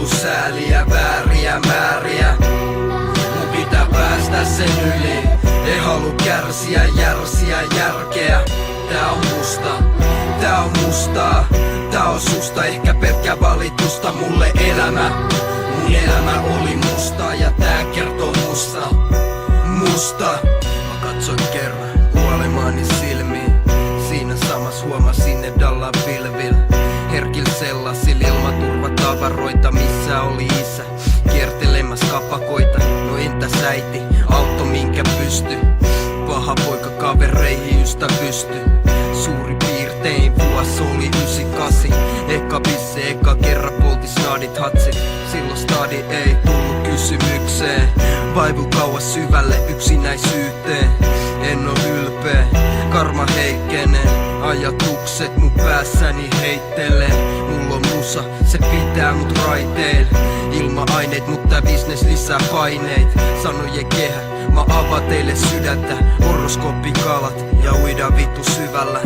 halu sääliä vääriä määriä. Mun pitää päästä sen yli. Ei halu kärsiä, järsiä, järkeä. Tää on musta, tää on mustaa. Tää on susta ehkä pelkkä valitusta. Mulle elämä, mun elämä oli musta. Ja tää kertoo musta, musta. Mä katsoin kerran kuolemaani silmiin. Siinä samas huomasin ne Dallan pilvil. Herkil sellasil ilmaturvatavaroita. Missä oli isä kiertelemäs kapakoita. No entäs äiti, auto minkä pysty. Paha poika kavereihin ystävysty. Suuri piirtein vuosi oli 98. Eka bisse, eka kerran polti snadit hatsit. Silloin stadi ei tullut kysymykseen. Vaivu kauas syvälle yksinäisyyteen. En oo ylpeä, karma heikkenee. Ajatukset mun päässäni heittelee. Mulla on musa, se pitää mut raiteil. Ilma-aineet, mut tää business lisää paineit. Sanojen kehä, mä avaan teille sydäntä. Horoskoppikalat ja uidaan vittu syvällä.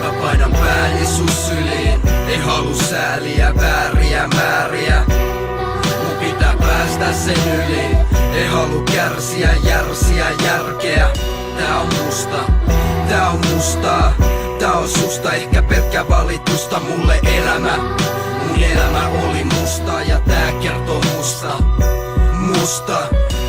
Mä painan pääni sus syliin. Ei halu sääliä vääriä määriä. Mun pitää päästä sen yli. Ei halu kärsiä, järsiä, järkeä. Tää on musta, tää on mustaa. Tää on susta ehkä pelkkä valitusta. Mulle elämä, mun elämä oli musta. Ja tää kertoo musta, musta.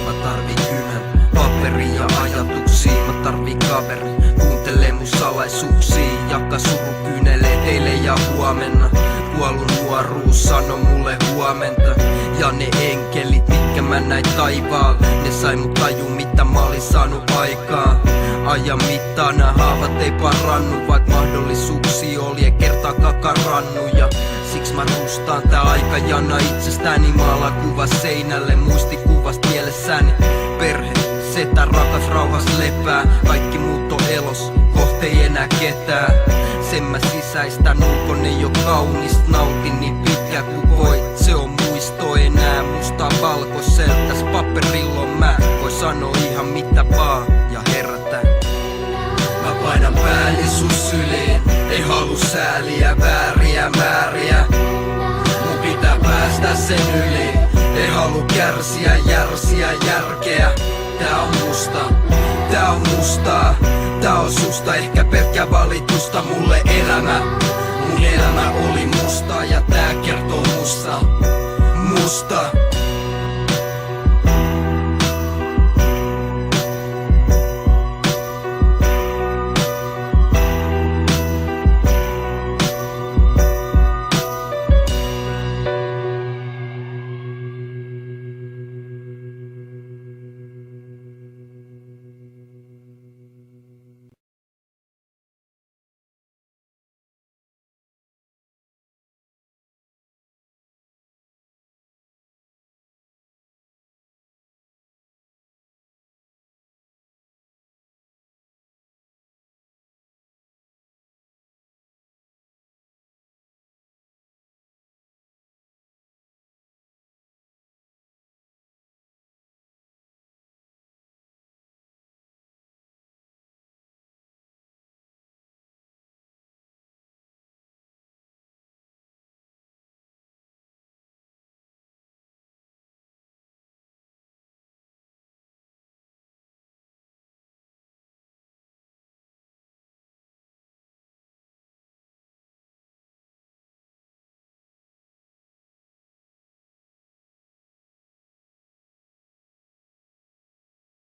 Mä tarvin kynän, paperia ja ajatuksia. Mä tarvin kaverin, kuuntelee mun salaisuuksia. Jakka suru kyynelee teille ja huomenna. Kuollun nuoruus sano mulle huomenta. Ja ne enkelit, mitkä mä näin taivaalla, ne sai mut taju mitä mä olin saanut aikaan. Ajan mittaan nää haavat ei parannu, vaik mahdollisuuksia oli ja kertaakaan karannut. Ja siksi mä rustaan tää aikajana itsestäni. Maalaan kuva seinälle muistikuvast mielessäni. Perhe, setä, rakas, rauhas lepää. Kaikki muut on elos, koht ei enää ketään. Sen mä sisäistän, ulkonen jo kaunista. Nautin niin pitkä ku voi, se on muisto enää mustaa valkoiselta. Täs paperilla on mä, voi sanoa ihan mitä vaan ja herätä. Mä painan pääni sus syliin. Ei halu sääliä vääriä määriä. Mun pitää päästä sen yli. Ei halu kärsiä, järsiä, järkeä. Tää on musta, tää on mustaa. Tää on susta ehkä pelkkä valitusta. Mulle elämä, mun elämä oli musta. Ja